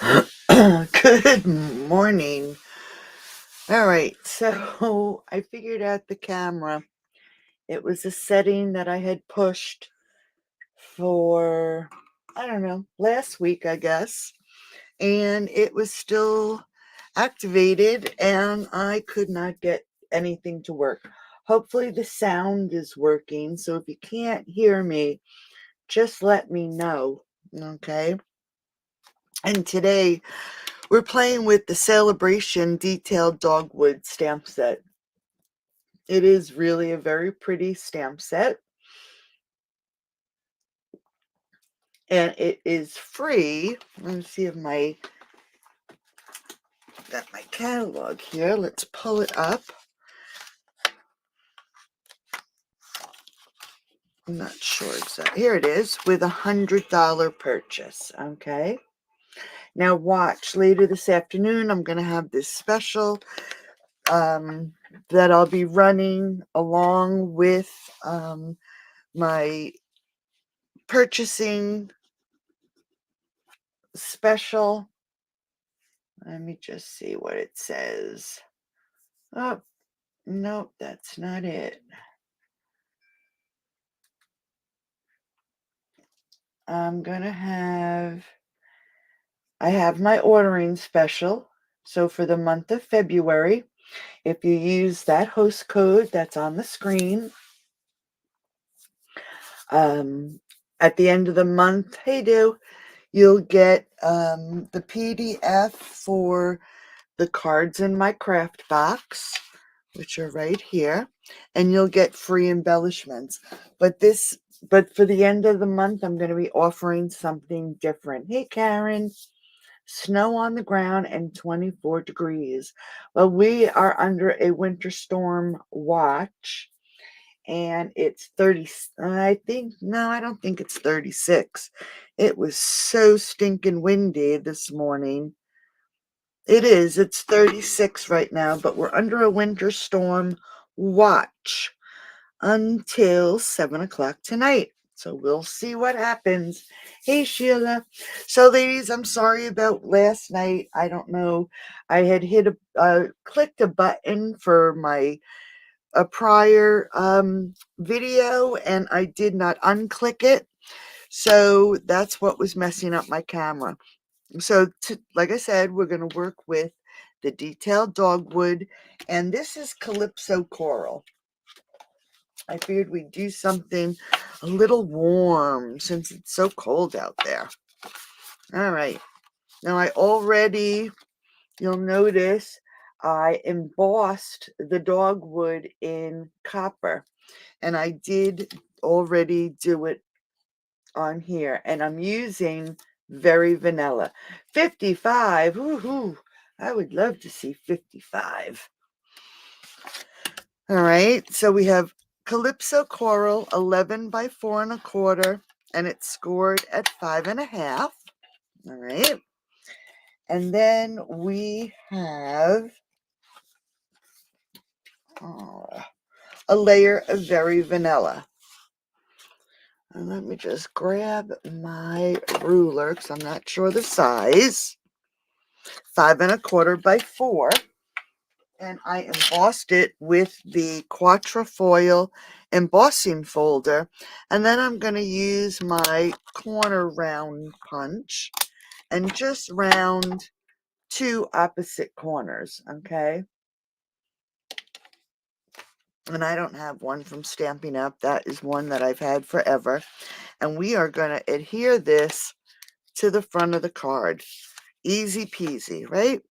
Good morning. All right, so I figured out the camera. It was a setting that I had pushed for, I don't know, last week, I guess, and it was still activated and I could not get anything to work. Hopefully, the sound is working. So if you can't hear me, just let me know. Okay. And today, we're playing with the Celebration Detailed Dogwood stamp set. It is really a very pretty stamp set, and it is free. Let me see if got my catalog here. Let's pull it up. I'm not sure exactly. Here it is with $100 purchase. Okay. Now watch later this afternoon. I'm going to have this special that I'll be running along with my purchasing special. Let me just see what it says. Oh, nope, that's not it. I have my ordering special. So for the month of February, if you use that host code that's on the screen, at the end of the month, you'll get the PDF for the cards in my craft box, which are right here, and you'll get free embellishments. But for the end of the month, I'm going to be offering something different. Hey, Karen, snow on the ground and 24 degrees. Well, we are under a winter storm watch, and it's 30. I don't think it's 36. It was so stinking windy this morning. It's 36 right now, but we're under a winter storm watch until 7 o'clock tonight. So we'll see what happens. Hey, Sheila. So, ladies, I'm sorry about last night. I don't know. I had clicked a button for a prior video, and I did not unclick it. So that's what was messing up my camera. So, like I said, we're going to work with the detailed dogwood, and this is Calypso Coral. I figured we'd do something a little warm since it's so cold out there. All right. Now, you'll notice I embossed the dogwood in copper, and I did already do it on here, and I'm using Very Vanilla. 55. Woohoo! I would love to see 55. All right, so we have Calypso Coral 11 by 4 1/4, and it's scored at 5.5. All right, and then we have a layer of Very Vanilla. And let me just grab my ruler because I'm not sure the size. 5 1/4 by 4. And I embossed it with the Quatrefoil embossing folder. And then I'm going to use my corner round punch and just round 2 opposite corners, okay? And I don't have one from Stampin' Up. That is one that I've had forever. And we are going to adhere this to the front of the card. Easy peasy, right?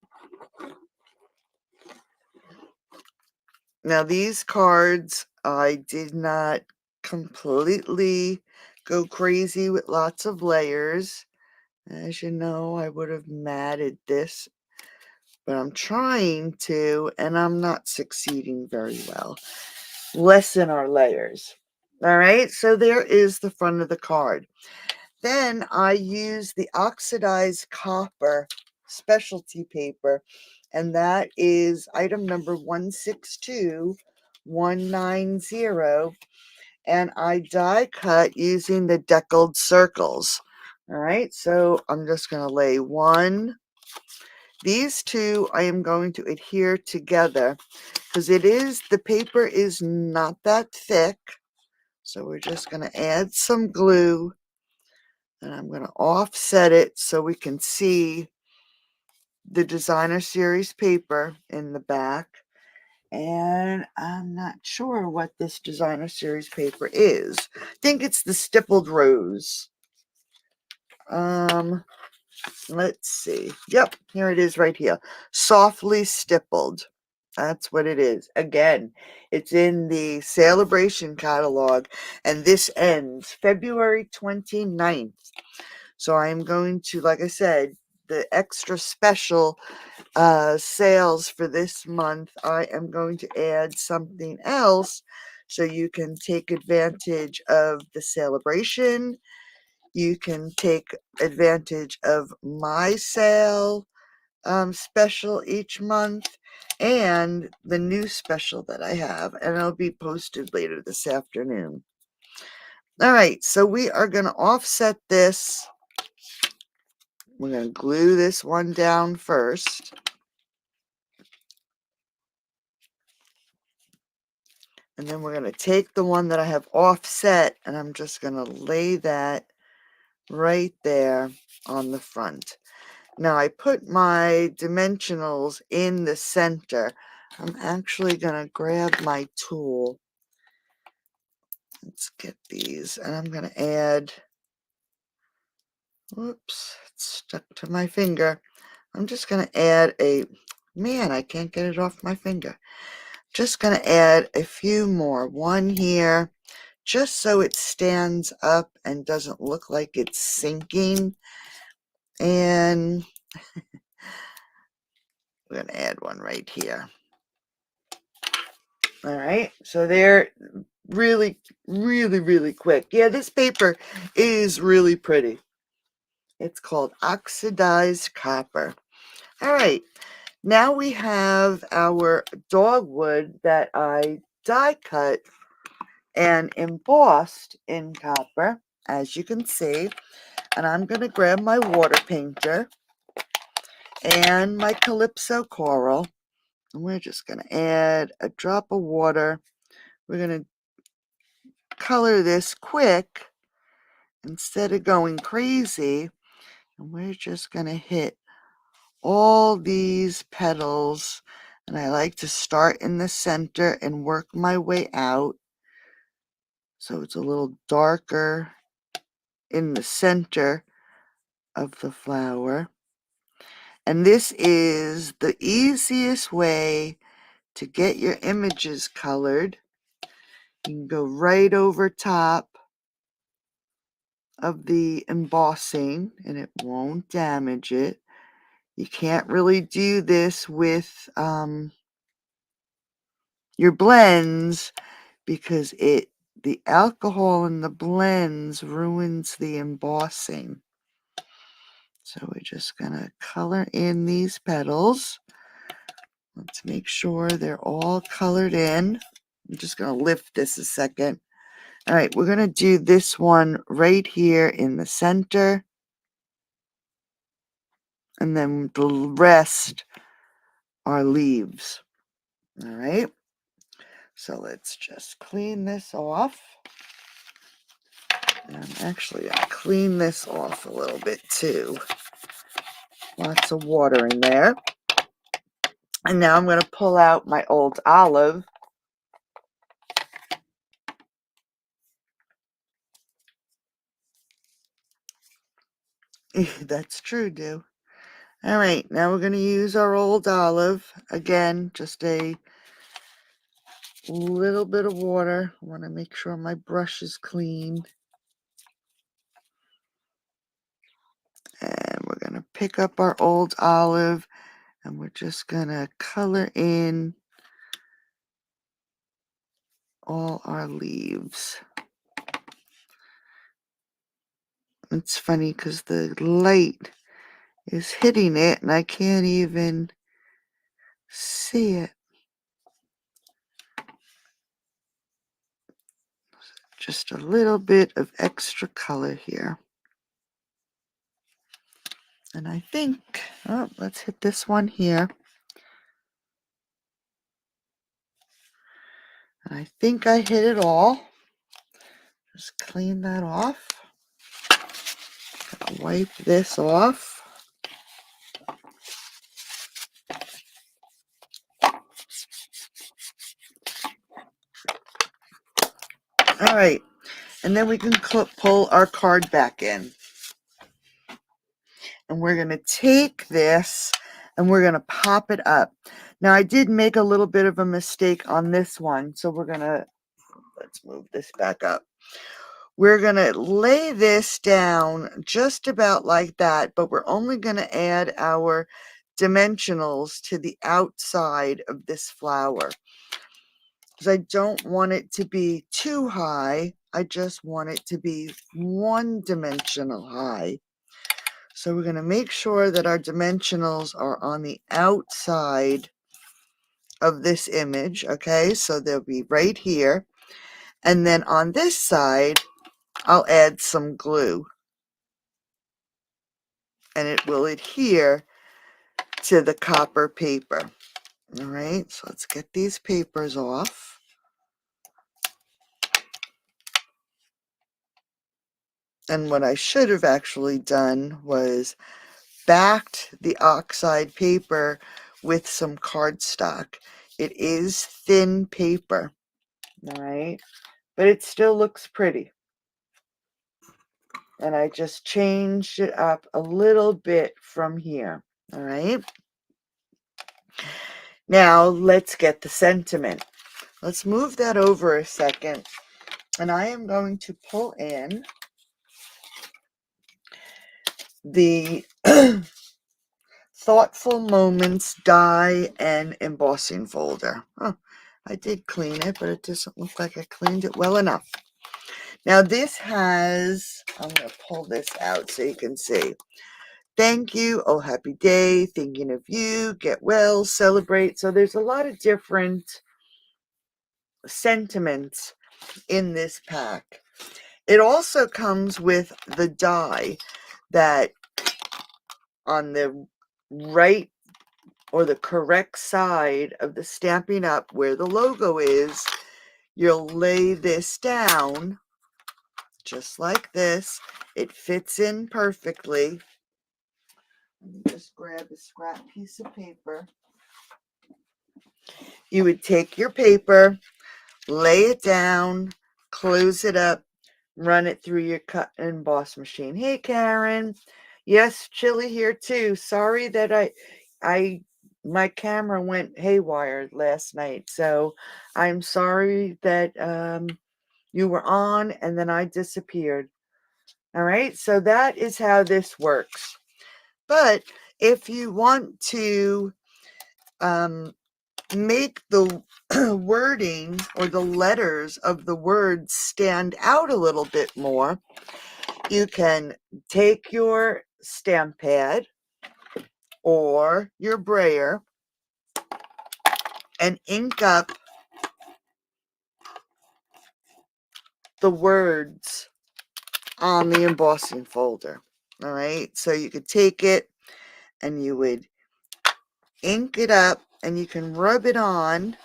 Now, these cards, I did not completely go crazy with lots of layers. As you know, I would have matted this, but I'm trying to, and I'm not succeeding very well. Lessen our layers. All right, so there is the front of the card. Then I use the oxidized copper specialty paper, and that is item number 162190, and I die cut using the deckled circles. All right, so I'm just going to lay one. These two I am going to adhere together because the paper is not that thick. So we're just going to add some glue, and I'm going to offset it so we can see the designer series paper in the back. And I'm not sure what this designer series paper is. I think it's the stippled rose. Let's see. Yep, here it is right here. Softly stippled. That's what it is. Again, it's in the Celebration catalog, and this ends February 29th. So I'm going to, like I said, the extra special sales for this month, I am going to add something else so you can take advantage of the celebration. You can take advantage of my sale special each month and the new special that I have, and it'll be posted later this afternoon. All right, so we are going to offset this. We're going to glue this one down first. And then we're going to take the one that I have offset, and I'm just going to lay that right there on the front. Now I put my dimensionals in the center. I'm actually going to grab my tool. Let's get these, and I'm going to add, whoops, it's stuck to my finger. I'm just going to add man, I can't get it off my finger. Just going to add a few more. One here, just so it stands up and doesn't look like it's sinking. And we're going to add one right here. All right, so they're really, really, really quick. Yeah, this paper is really pretty. It's called oxidized copper. All right, now we have our dogwood that I die cut and embossed in copper, as you can see. And I'm going to grab my water painter and my Calypso coral, and we're just going to add a drop of water. We're going to color this quick instead of going crazy, and we're just going to hit all these petals, and I like to start in the center and work my way out so it's a little darker in the center of the flower. And this is the easiest way to get your images colored. You can go right over top of the embossing and it won't damage it. You can't really do this with your blends because the alcohol in the blends ruins the embossing. So we're just going to color in these petals. Let's make sure they're all colored in. I'm just going to lift this a second. All right, we're going to do this one right here in the center. And then the rest are leaves. All right. So let's just clean this off. And actually, I'll clean this off a little bit too. Lots of water in there. And now I'm going to pull out my old olive. That's true, do. All right, now we're going to use our old olive. Again, just a little bit of water. I want to make sure my brush is clean. And we're going to pick up our old olive and we're just going to color in all our leaves. It's funny because the light is hitting it and I can't even see it. Just a little bit of extra color here. And I think, oh, let's hit this one here. I think I hit it all. Just clean that off. Wipe this off. All right, and then we can pull our card back in. And we're going to take this and we're going to pop it up. Now, I did make a little bit of a mistake on this one, so we're going to, let's move this back up. We're going to lay this down just about like that, but we're only going to add our dimensionals to the outside of this flower, because I don't want it to be too high. I just want it to be one dimensional high. So we're going to make sure that our dimensionals are on the outside of this image, okay? So they'll be right here. And then on this side, I'll add some glue. And it will adhere to the copper paper. All right, so let's get these papers off. And what I should have actually done was backed the oxide paper with some cardstock. It is thin paper, all right, but it still looks pretty. And I just changed it up a little bit from here, all right. Now let's get the sentiment. Let's move that over a second, and I am going to pull in the Thoughtful Moments die and embossing folder. I did clean it, but it doesn't look like I cleaned it well enough. Now this has, I'm going to pull this out so you can see. Thank you, oh happy day, thinking of you, get well, celebrate. So there's a lot of different sentiments in this pack. It also comes with the die that on the right or the correct side of the Stampin' Up where the logo is, you'll lay this down just like this. It fits in perfectly. Let me just grab a scrap piece of paper. You would take your paper, lay it down, close it up, run it through your cut and emboss machine. Hey, Karen. Yes, Chili here too. Sorry that my camera went haywire last night, so I'm sorry that you were on and then I disappeared. All right, so that is how this works. But if you want to make the wording or the letters of the words stand out a little bit more, you can take your stamp pad or your brayer and ink up the words on the embossing folder. All right, so you could take it and you would ink it up and you can rub it on.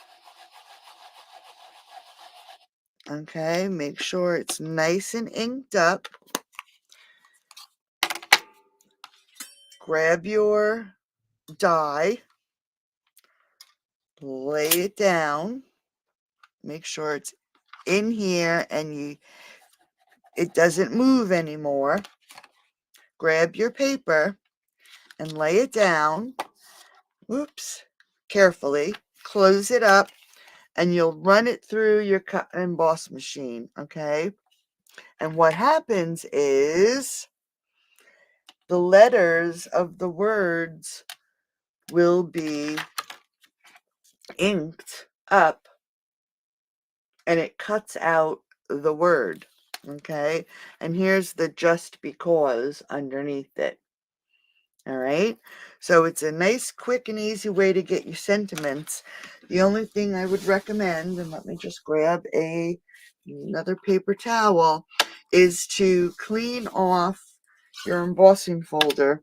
Okay, make sure it's nice and inked up. Grab your die, lay it down, make sure it's in here and it doesn't move anymore. Grab your paper and lay it down. Whoops, carefully close it up and you'll run it through your cut and emboss machine, okay? And what happens is the letters of the words will be inked up and it cuts out the word, okay? And here's the just because underneath it. All right, so it's a nice, quick, and easy way to get your sentiments. The only thing I would recommend, and let me just grab another paper towel, is to clean off your embossing folder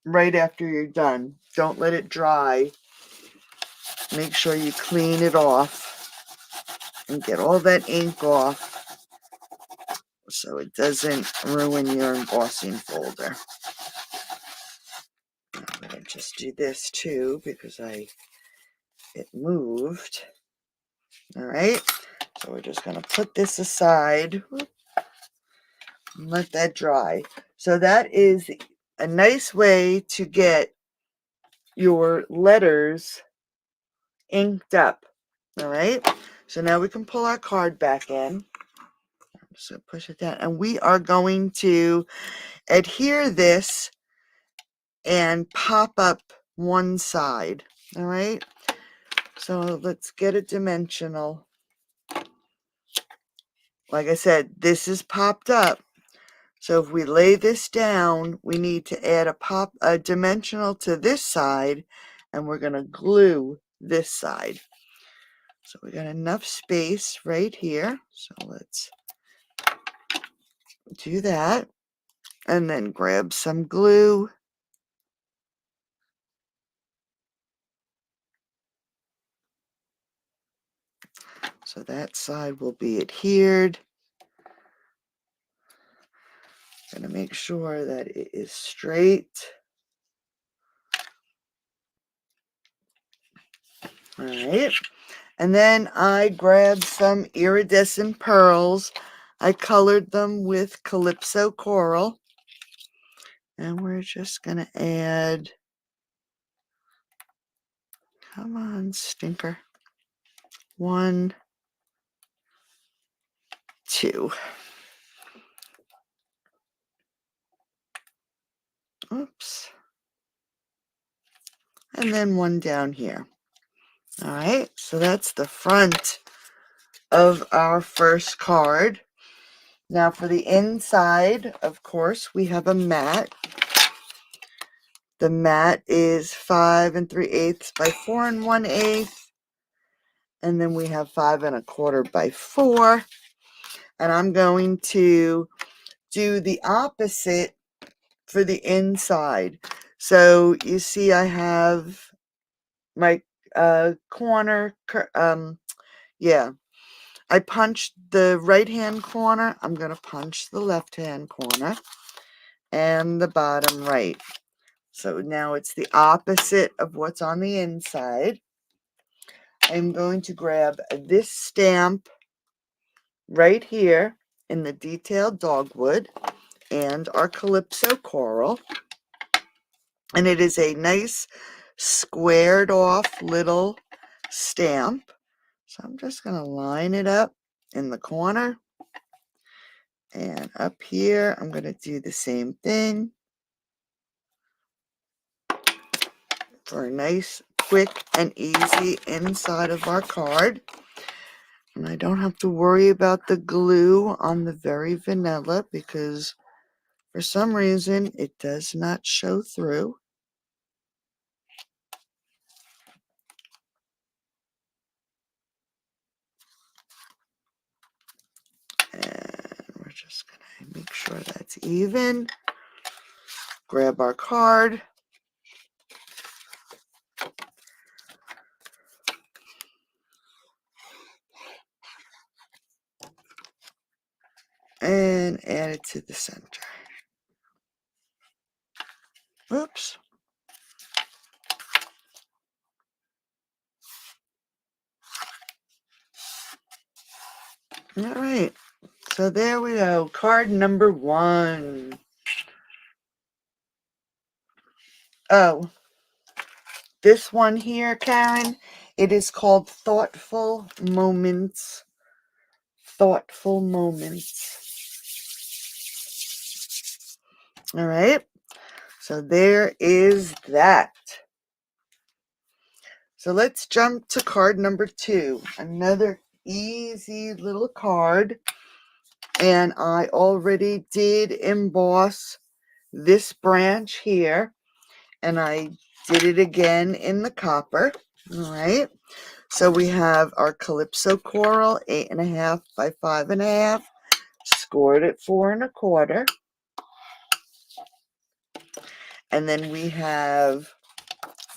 right after you're done. Don't let it dry. Make sure you clean it off and get all that ink off so it doesn't ruin your embossing folder. I'm going to just do this too because it moved. All right, so we're just going to put this aside and let that dry. So that is a nice way to get your letters inked up. All right, so now we can pull our card back in. So push it down, and we are going to adhere this and pop up one side. All right, so let's get it dimensional. Like I said, this is popped up. So if we lay this down, we need to add a dimensional to this side, and we're going to glue this side. So we got enough space right here. So let's do that. And then grab some glue. So that side will be adhered. Going to make sure that it is straight. All right. And then I grabbed some iridescent pearls. I colored them with Calypso Coral. And we're just going to add, come on, stinker. 1, 2. Oops. And then 1 down here. All right, so that's the front of our first card. Now for the inside, of course, we have a mat. The mat is 5 3/8 by 4 1/8. And then we have 5 1/4 by 4. And I'm going to do the opposite for the inside. So you see I have my corner, yeah. I punched the right-hand corner. I'm going to punch the left-hand corner and the bottom right. So now it's the opposite of what's on the inside. I'm going to grab this stamp right here in the detailed dogwood and our Calypso Coral. And it is a nice squared off little stamp. So I'm just going to line it up in the corner. And up here, I'm going to do the same thing for a nice, quick, and easy inside of our card. And I don't have to worry about the glue on the very vanilla because for some reason it does not show through. And we're just going to make sure that's even. Grab our card. And add it to the center. Oops. All right. So there we go. Card number 1. Oh, this one here, Karen, it is called Thoughtful Moments. Thoughtful Moments. All right. So there is that. So let's jump to card number 2. Another easy little card. And I already did emboss this branch here. And I did it again in the copper. All right. So we have our Calypso Coral, 8 1/2 by 5 1/2. Scored at 4 1/4. And then we have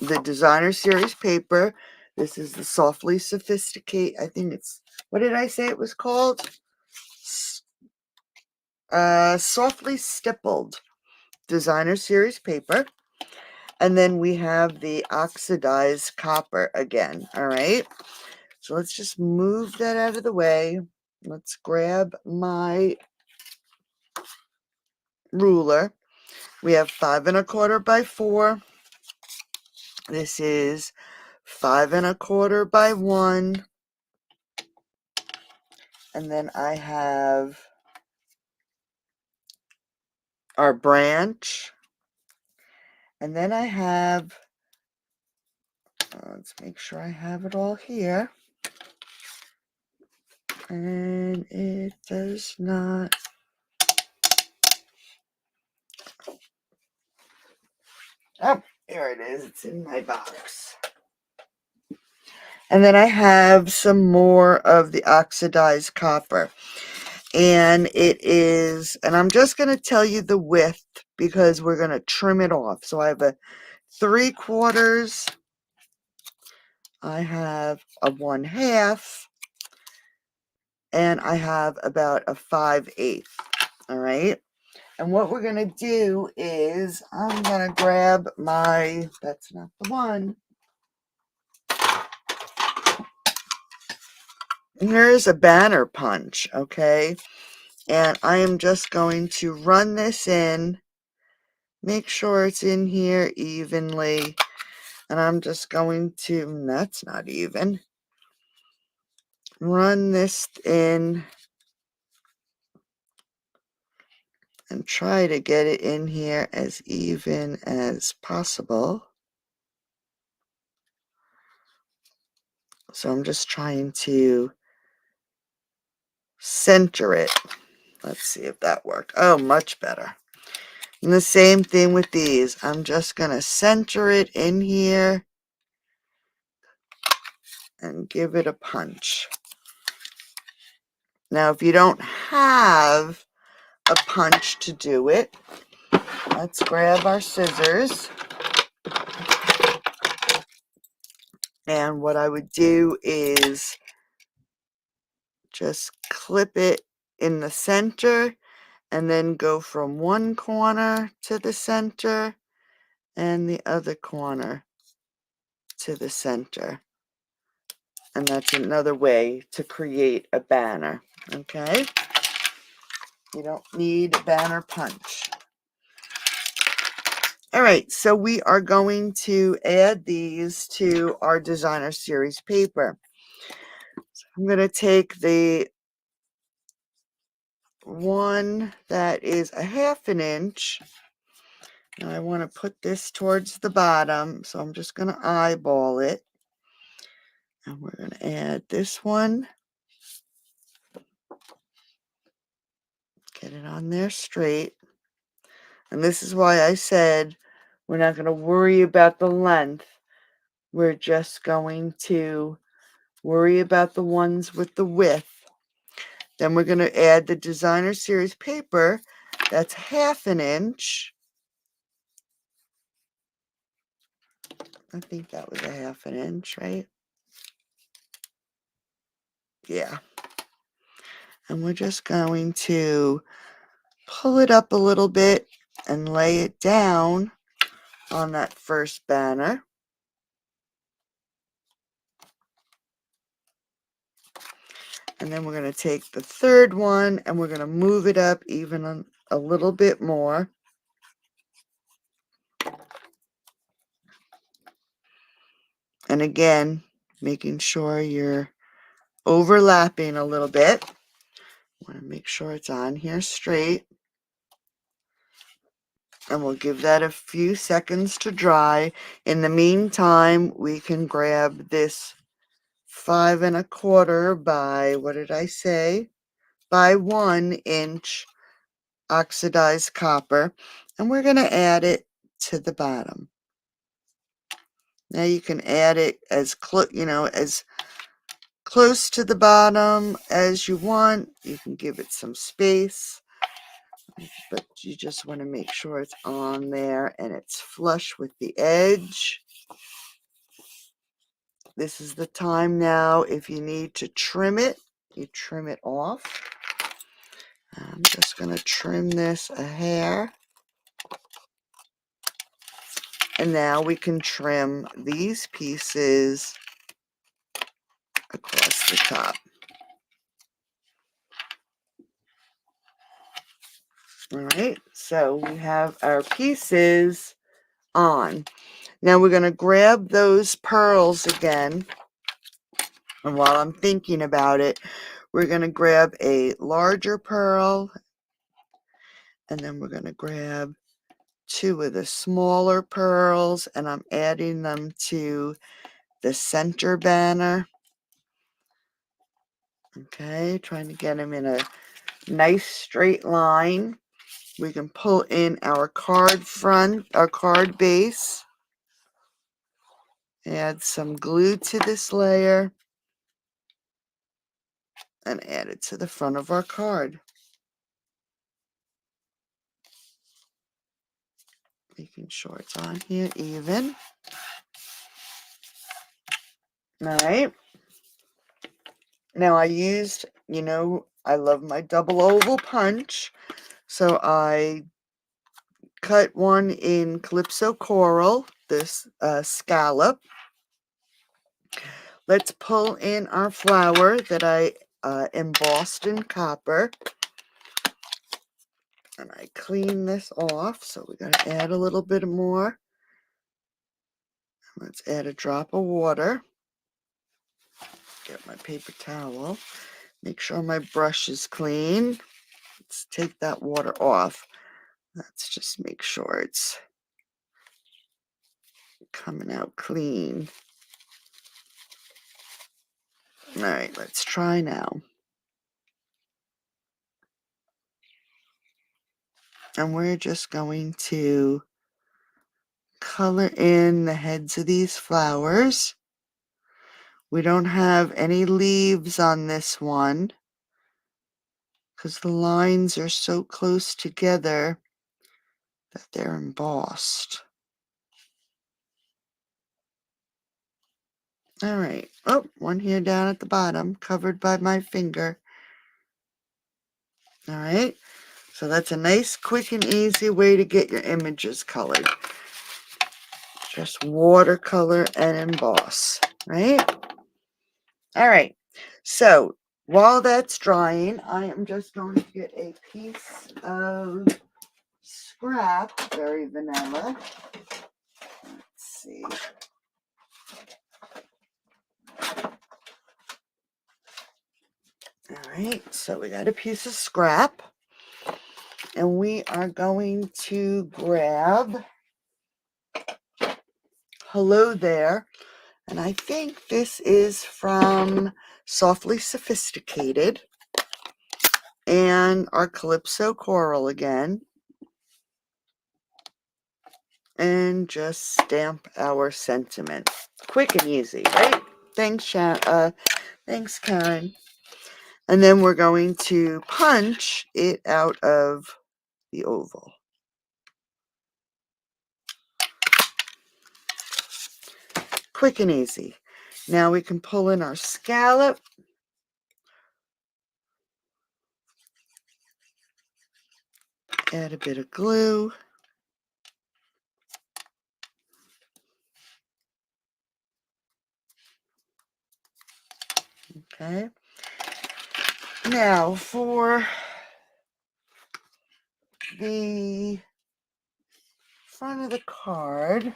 the designer series paper. This is the Softly Sophisticate. I think it's, what did I say it was called? Softly Stippled designer series paper. And then we have the oxidized copper again. All right. So let's just move that out of the way. Let's grab my ruler. We have 5 1/4 by 4. This is 5 1/4 by 1. And then I have our branch. And then I have, let's make sure I have it all here. And it does not. Oh, here it is. It's in my box. And then I have some more of the oxidized copper. And it is, and I'm just going to tell you the width because we're going to trim it off. So I have a 3/4. I have a 1/2. And I have about a 5/8. All right. And what we're going to do is I'm going to grab my, that's not the one. Here's a banner punch, okay? And I am just going to run this in, make sure it's in here evenly. And I'm just going to, that's not even, run this in and try to get it in here as even as possible. So I'm just trying to center it. Let's see if that worked. Oh, much better. And the same thing with these. I'm just going to center it in here and give it a punch. Now, if you don't have a punch to do it, let's grab our scissors. And what I would do is just clip it in the center and then go from one corner to the center and the other corner to the center. And that's another way to create a banner, okay? You don't need a banner punch. All right, so we are going to add these to our designer series paper. So I'm going to take the one that is a 1/2 inch. Now I want to put this towards the bottom, so I'm just going to eyeball it. And we're going to add this one. Get it on there straight. And this is why I said we're not going to worry about the length. We're just going to worry about the ones with the width. Then we're going to add the designer series paper. That's 1/2 inch. I think that was a 1/2 inch, right? Yeah. And we're just going to pull it up a little bit and lay it down on that first banner. And then we're going to take the third one and we're going to move it up even a little bit more. And again, making sure you're overlapping a little bit. Want to make sure it's on here straight. And we'll give that a few seconds to dry. In the meantime, we can grab this 5 1/4 by, what did I say? By 1 inch oxidized copper. And we're going to add it to the bottom. Now you can add it as as close to the bottom as you want. You can give it some space. but you just want to make sure it's on there and it's flush with the edge. This is the time now, if you need to trim it, you trim it off. I'm just going to trim this a hair. And now we can trim these pieces across the top. All right, so we have our pieces on. Now we're going to grab those pearls again. And while I'm thinking about it, we're going to grab a larger pearl. And then we're going to grab 2 of the smaller pearls. And I'm adding them to the center banner. Okay, trying to get them in a nice straight line. We can pull in our card front, our card base. Add some glue to this layer. And add it to the front of our card. Making sure it's on here even. All right. Now I used, I love my double oval punch. So I cut one in Calypso Coral, this scallop. Let's pull in our flower that I embossed in copper. And I clean this off, so we're going to add a little bit more. Let's add a drop of water. Get my paper towel. Make sure my brush is clean. Let's take that water off. Let's just make sure it's coming out clean. All right, let's try now. And we're just going to color in the heads of these flowers. We don't have any leaves on this one because the lines are so close together that they're embossed. All right. Oh, one here down at the bottom, covered by my finger. All right. So that's a nice, quick, and easy way to get your images colored. Just watercolor and emboss, right? All right. So while that's drying, I am just going to get a piece of scrap, very vanilla. Let's see. All right. So we got a piece of scrap. And we are going to grab Hello There. And I think this is from Softly Sophisticated. And our Calypso Coral again. And just stamp our sentiment. Quick and easy, right? Thanks, thanks, Karen. And then we're going to punch it out of the oval. Quick and easy. Now we can pull in our scallop. Add a bit of glue. Okay. Now for the front of the card,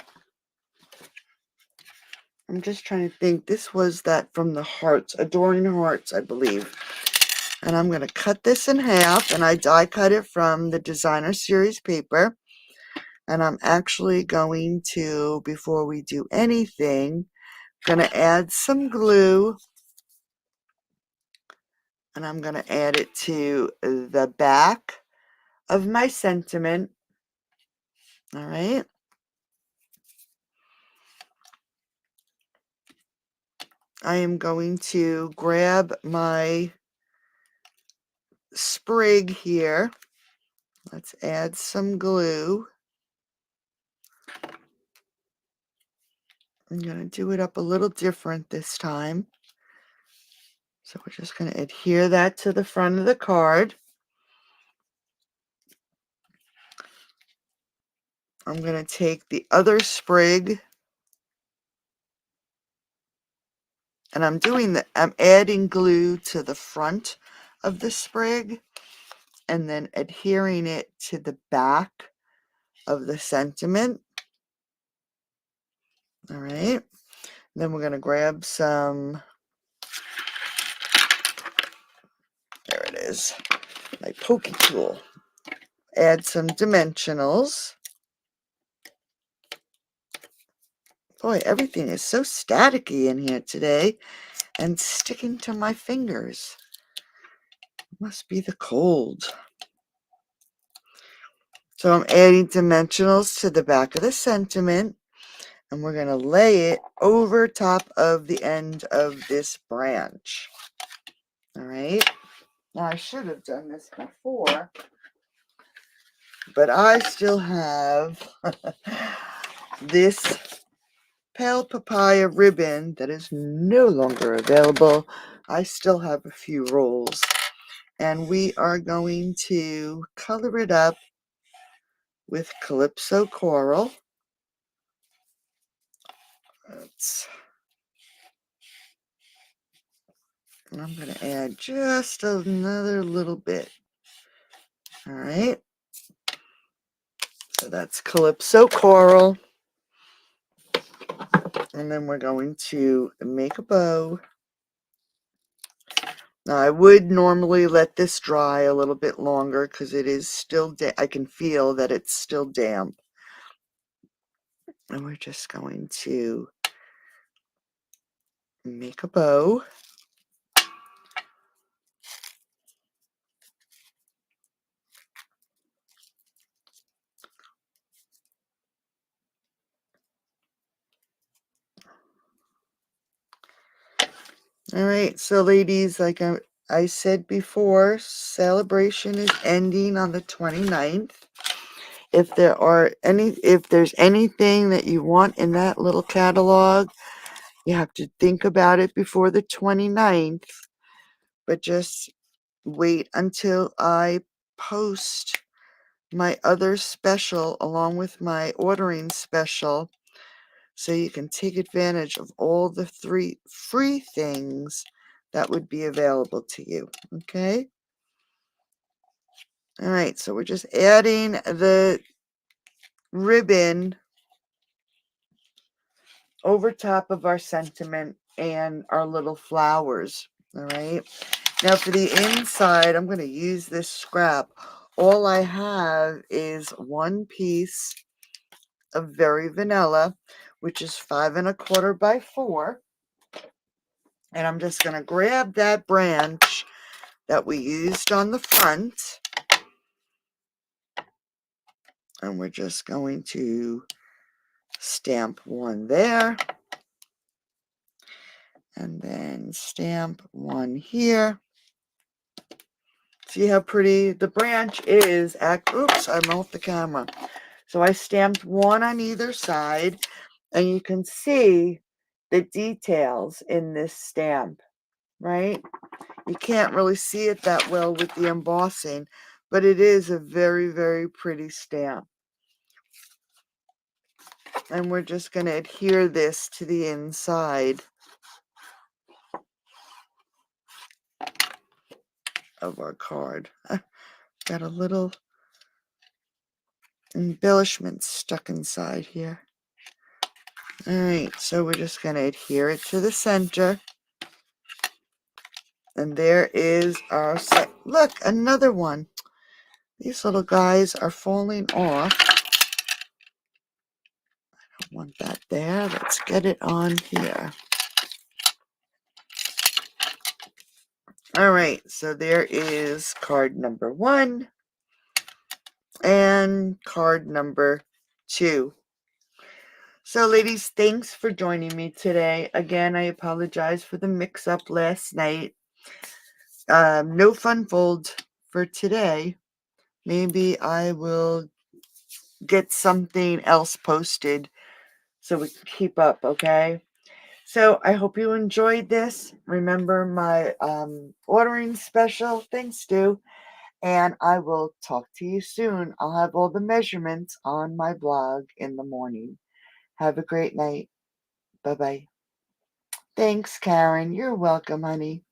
I'm just trying to think. This was that from the Hearts, Adoring Hearts, I believe. And I'm going to cut this in half, and I die cut it from the Designer Series paper. And I'm actually going to, before we do anything, going to add some glue. And I'm going to add it to the back of my sentiment. All right. I am going to grab my sprig here. Let's add some glue. I'm going to do it up a little different this time. So we're just going to adhere that to the front of the card. I'm going to take the other sprig, and I'm adding glue to the front of the sprig and then adhering it to the back of the sentiment. All right. Then we're going to grab some, there it is, my pokey tool. Add some dimensionals. Boy, everything is so staticky in here today and sticking to my fingers. Must be the cold. So I'm adding dimensionals to the back of the sentiment, and we're going to lay it over top of the end of this branch. All right. Now, I should have done this before, but I still have this pale papaya ribbon that is no longer available. I still have a few rolls, and we are going to color it up with Calypso Coral. And I'm going to add just another little bit. All right. So that's Calypso Coral. And then we're going to make a bow. Now, I would normally let this dry a little bit longer because it is still, I can feel that it's still damp. And we're just going to make a bow. All right, so ladies, like I said before, celebration is ending on the 29th. If there's anything that you want in that little catalog, you have to think about it before the 29th. But just wait until I post my other special along with my ordering special, so you can take advantage of all the 3 free things that would be available to you. Okay? All right, so we're just adding the ribbon over top of our sentiment and our little flowers. All right. Now for the inside, I'm going to use this scrap. All I have is one piece of Very Vanilla, which is 5 1/4 by 4. And I'm just going to grab that branch that we used on the front. And we're just going to stamp one there. And then stamp one here. See how pretty the branch is. Oops, I'm off the camera. So I stamped one on either side, and you can see the details in this stamp, right? You can't really see it that well with the embossing, but it is a very, very pretty stamp. And we're just going to adhere this to the inside of our card. Got a little embellishment stuck inside here. All right, so we're just going to adhere it to the center. And there is our set. Look, another one. These little guys are falling off. I don't want that there. Let's get it on here. All right, so there is card number 1 and card number 2. So, ladies, thanks for joining me today. Again, I apologize for the mix-up last night. No fun fold for today. maybe I will get something else posted so we can keep up, okay? So I hope you enjoyed this. Remember my ordering special. Thanks, Stu. And I will talk to you soon. I'll have all the measurements on my blog in the morning. Have a great night. Bye-bye. Thanks, Karen. You're welcome, honey.